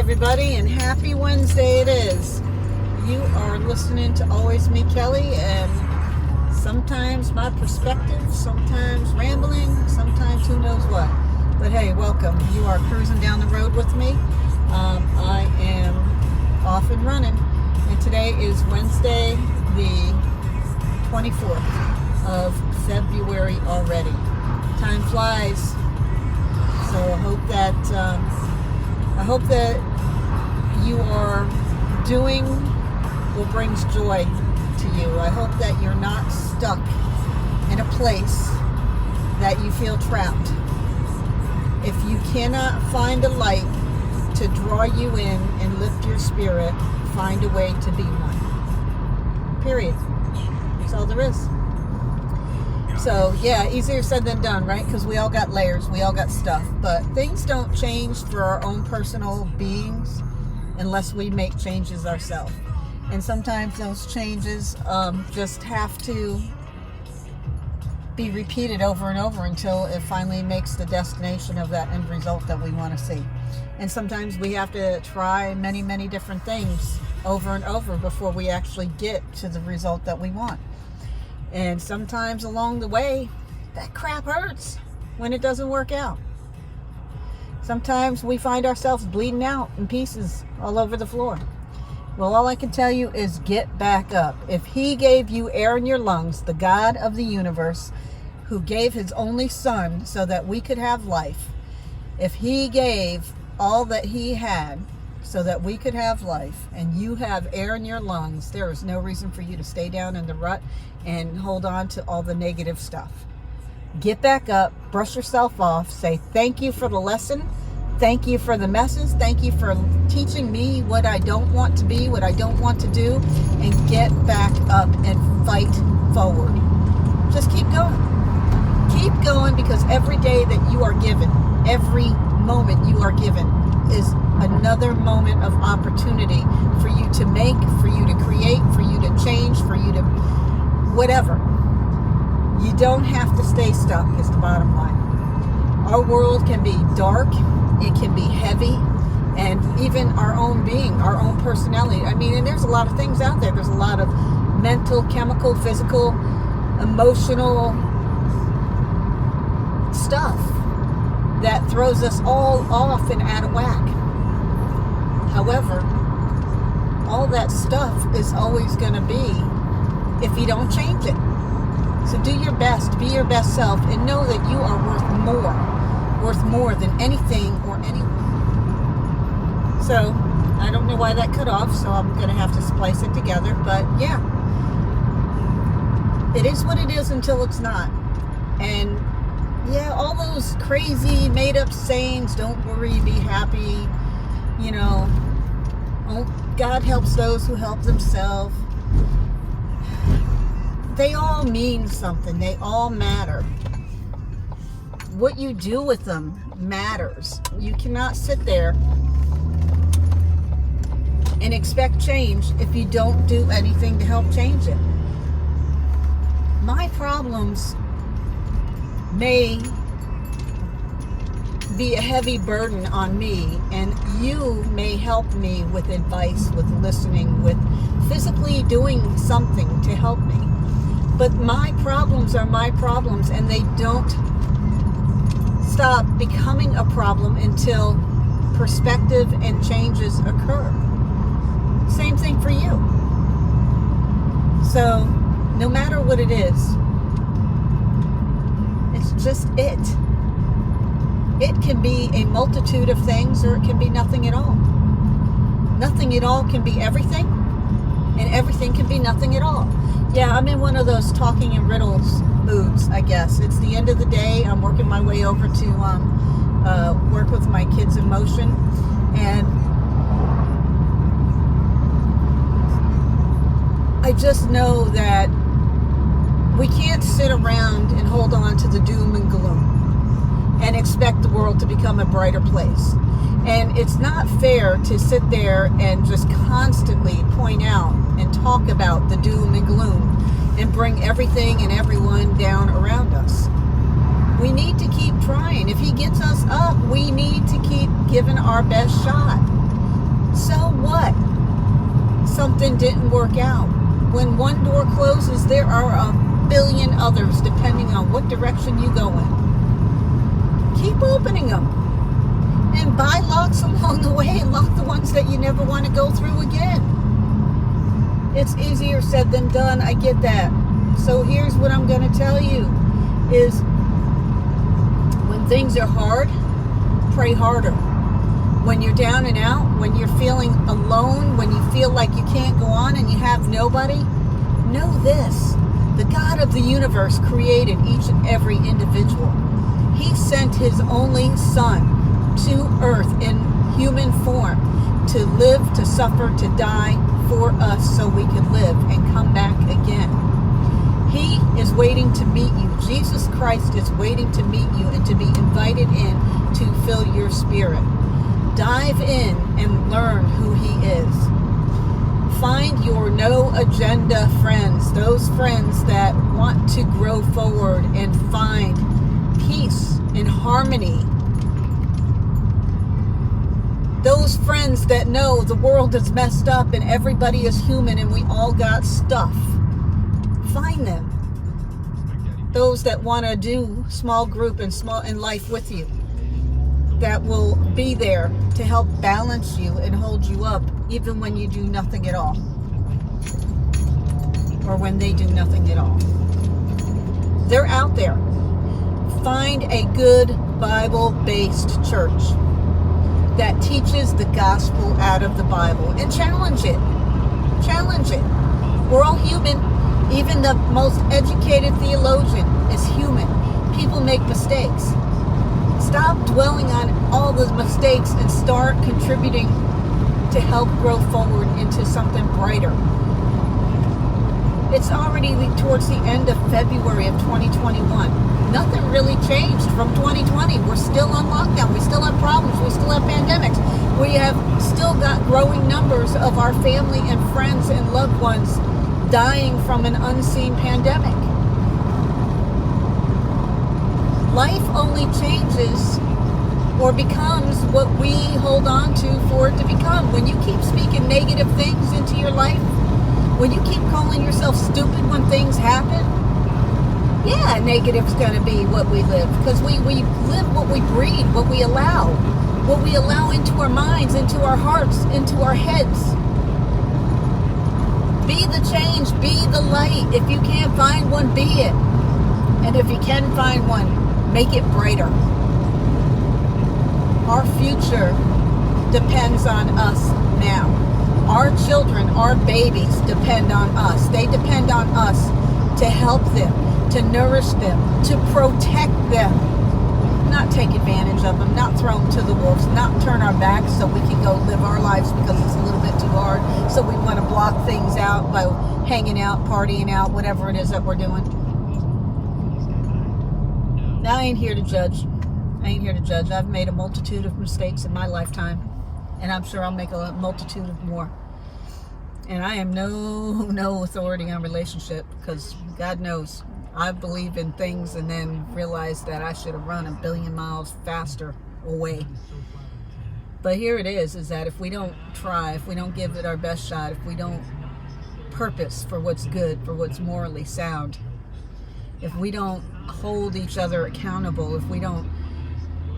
everybody, and happy Wednesday it is. You are listening to Always Me Kelly, and sometimes my perspective, sometimes rambling, sometimes who knows what. But hey, welcome. You are cruising down the road with me. I am off and running, and today is Wednesday, the 24th of February already. Time flies. So I hope that you are doing what brings joy to you. I hope that you're not stuck in a place that you feel trapped. If you cannot find a light to draw you in and lift your spirit, find a way to be one. Period. That's all there is. So, yeah, easier said than done, right? Because we all got layers, we all got stuff. But things don't change for our own personal beings unless we make changes ourselves. And sometimes those changes just have to be repeated over and over until it finally makes the destination of that end result that we want to see. And sometimes we have to try many, many different things over and over before we actually get to the result that we want. And sometimes along the way, that crap hurts when it doesn't work out. Sometimes we find ourselves bleeding out in pieces all over the floor. Well, all I can tell you is get back up. If He gave you air in your lungs, the God of the universe, who gave His only Son so that we could have life, if He gave all that He had so that we could have life, and you have air in your lungs, there is no reason for you to stay down in the rut and hold on to all the negative stuff. Get back up, brush yourself off, say thank you for the lesson, thank you for the message, thank you for teaching me what I don't want to be, what I don't want to do, and get back up and fight forward. Just keep going. Keep going, because every day that you are given, every moment you are given is another moment of opportunity for you to make, for you to create, for you to change, for you to whatever. You don't have to stay stuck, is the bottom line. Our world can be dark, it can be heavy, and even our own being, our own personality. I mean, and there's a lot of things out there. There's a lot of mental, chemical, physical, emotional stuff that throws us all off and out of whack. However, all that stuff is always going to be if you don't change it. So do your best, be your best self, and know that you are worth more than anything or anyone. So, I don't know why that cut off, so I'm going to have to splice it together, but yeah. It is what it is until it's not. And yeah, all those crazy made-up sayings, don't worry, be happy, God helps those who help themselves. They all mean something. They all matter. What you do with them matters. You cannot sit there and expect change if you don't do anything to help change it. My problems may be a heavy burden on me, and you may help me with advice, with listening, with physically doing something to help me. But my problems are my problems, and they don't stop becoming a problem until perspective and changes occur. Same thing for you. So no matter what it is, it's just it. It can be a multitude of things, or it can be nothing at all. Nothing at all can be everything, and everything can be nothing at all. Yeah, I'm in one of those talking in riddles moods, I guess. It's the end of the day. I'm working my way over to work with my kids in motion, and I just know that we can't sit around and hold on to the doom and gloom and expect the world to become a brighter place. And it's not fair to sit there and just constantly point out and talk about the doom and gloom and bring everything and everyone down around us. We need to keep trying. If He gets us up, we need to keep giving our best shot. So what? Something didn't work out. When one door closes, there are a billion others depending on what direction you go in. Keep opening them. And buy locks along the way and lock the ones that you never want to go through again. It's easier said than done. I get that. So here's what I'm going to tell you is when things are hard, pray harder. When you're down and out, when you're feeling alone, when you feel like you can't go on and you have nobody, know this. The God of the universe created each and every individual. He sent his only son to earth in human form to live, to suffer, to die for us so we could live and come back again. He is waiting to meet you. Jesus Christ is waiting to meet you and to be invited in to fill your spirit. Dive in and learn who he is. Find your no agenda friends, those friends that want to grow forward and find peace and harmony. Those friends that know the world is messed up and everybody is human and we all got stuff. Find them. Those that want to do small group and small in life with you, that will be there to help balance you and hold you up even when you do nothing at all, or when they do nothing at all. They're out there. Find a good Bible-based church that teaches the gospel out of the Bible and challenge it. Challenge it. We're all human. Even the most educated theologian is human. People make mistakes. Stop dwelling on all those mistakes and start contributing to help grow forward into something brighter. It's already towards the end of February of 2021. Nothing really changed from 2020. We're still on lockdown. We still have problems. We still have pandemics. We have still got growing numbers of our family and friends and loved ones dying from an unseen pandemic. Life only changes or becomes what we hold on to for it to become. When you keep speaking negative things into your life, when you keep calling yourself stupid when things happen, yeah, negative's going to be what we live. Because we live what we breed, what we allow into our minds, into our hearts, into our heads. Be the change, be the light. If you can't find one, be it. And if you can find one, make it brighter. Our future depends on us now. Our children, our babies depend on us. They depend on us to help them, to nourish them, to protect them. Not take advantage of them, not throw them to the wolves, not turn our backs so we can go live our lives because it's a little bit too hard. So we want to block things out by hanging out, partying out, whatever it is that we're doing. Now, I ain't here to judge. I've made a multitude of mistakes in my lifetime, and I'm sure I'll make a multitude of more. And I am no authority on relationship, because God knows I believe in things and then realize that I should have run a billion miles faster away. But here it is that if we don't try, if we don't give it our best shot, if we don't purpose for what's good, for what's morally sound, if we don't hold each other accountable, if we don't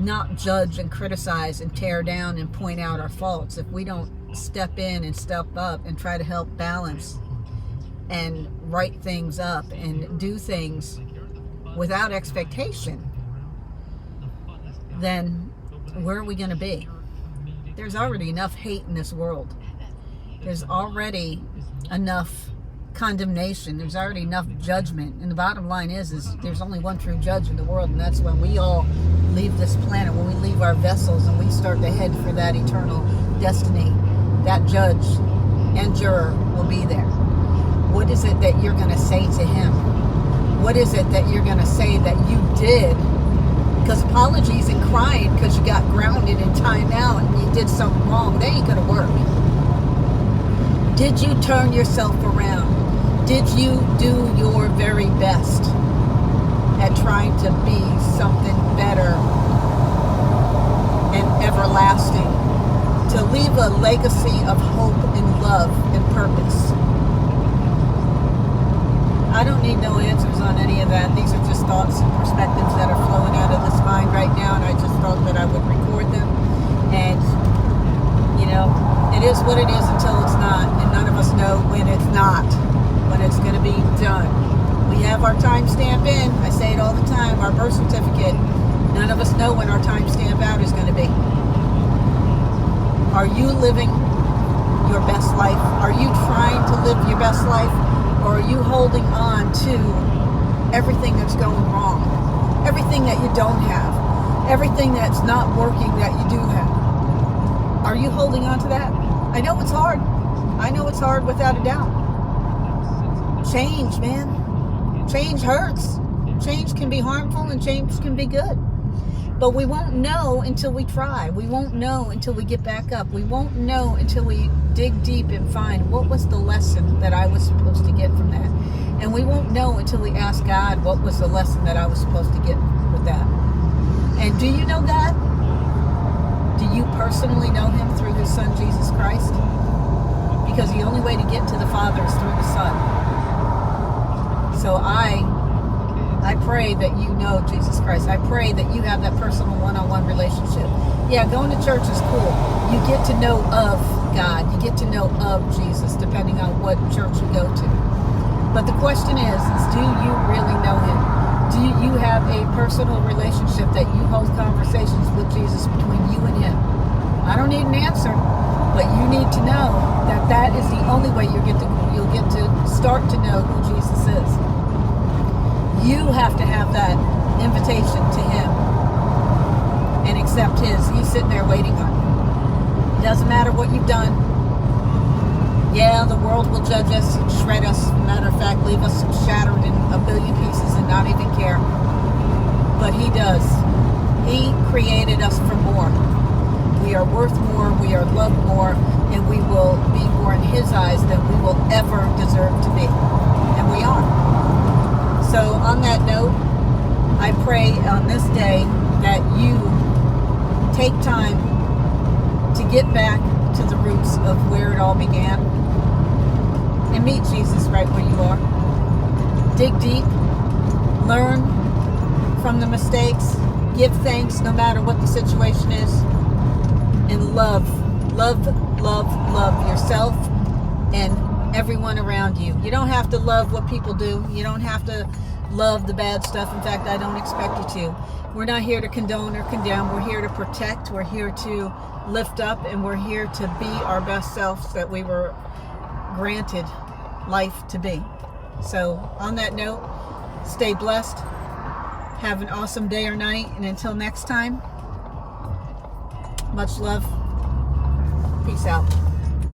not judge and criticize and tear down and point out our faults, if we don't step in and step up and try to help balance and write things up and do things without expectation, then where are we going to be? There's already enough hate in this world. There's already enough condemnation. There's already enough judgment. And the bottom line is there's only one true judge in the world, and that's when we all leave this planet, when we leave our vessels and we start to head for that eternal destiny. That judge and juror will be there. What is it that you're going to say to him? What is it that you're going to say that you did? Because apologies and crying because you got grounded in time out and you did something wrong, they ain't going to work. Did you turn yourself around? Did you do your very best at trying to be something better and everlasting to leave a legacy of hope and love and purpose. I don't need no answers on any of that. These are just thoughts and perspectives that are flowing out of this mind right now, and I just thought that I would record them. And, you know, it is what it is until it's not, and none of us know when it's not, when it's going to be done. We have our timestamp in. I say it all the time, our birth certificate. None of us know when our timestamp out is going to be. Are you living your best life? Are you trying to live your best life? Or are you holding on to everything that's going wrong? Everything that you don't have? Everything that's not working that you do have? Are you holding on to that? I know it's hard. I know it's hard without a doubt. Change, man. Change hurts. Change can be harmful and change can be good. But we won't know until we try. We won't know until we get back up. We won't know until we dig deep and find what was the lesson that I was supposed to get from that. And we won't know until we ask God, what was the lesson that I was supposed to get with that? And do you know God? Do you personally know Him through His Son, Jesus Christ? Because the only way to get to the Father is through the Son. So I pray that you know Jesus Christ. I pray that you have that personal one-on-one relationship. Yeah, going to church is cool. You get to know of God. You get to know of Jesus, depending on what church you go to. But the question is do you really know Him? Do you have a personal relationship that you hold conversations with Jesus between you and Him? I don't need an answer, but you need to know that that is the only way you'll get to start to know who Jesus is. You have to have that invitation to Him and accept His. He's sitting there waiting on you. It doesn't matter what you've done. Yeah, the world will judge us and shred us. Matter of fact, leave us shattered in a billion pieces and not even care. But He does. He created us for more. We are worth more, we are loved more, and we will be more in His eyes than we will ever deserve to be. And we are. So on that note, I pray on this day that you take time to get back to the roots of where it all began and meet Jesus right where you are. Dig deep, learn from the mistakes, give thanks no matter what the situation is, and love yourself and everyone around you. You don't have to love what people do. You don't have to love the bad stuff. In fact, I don't expect you to. We're not here to condone or condemn. We're here to protect. We're here to lift up, and we're here to be our best selves that we were granted life to be. So on that note, stay blessed. Have an awesome day or night. And until next time, much love. Peace out.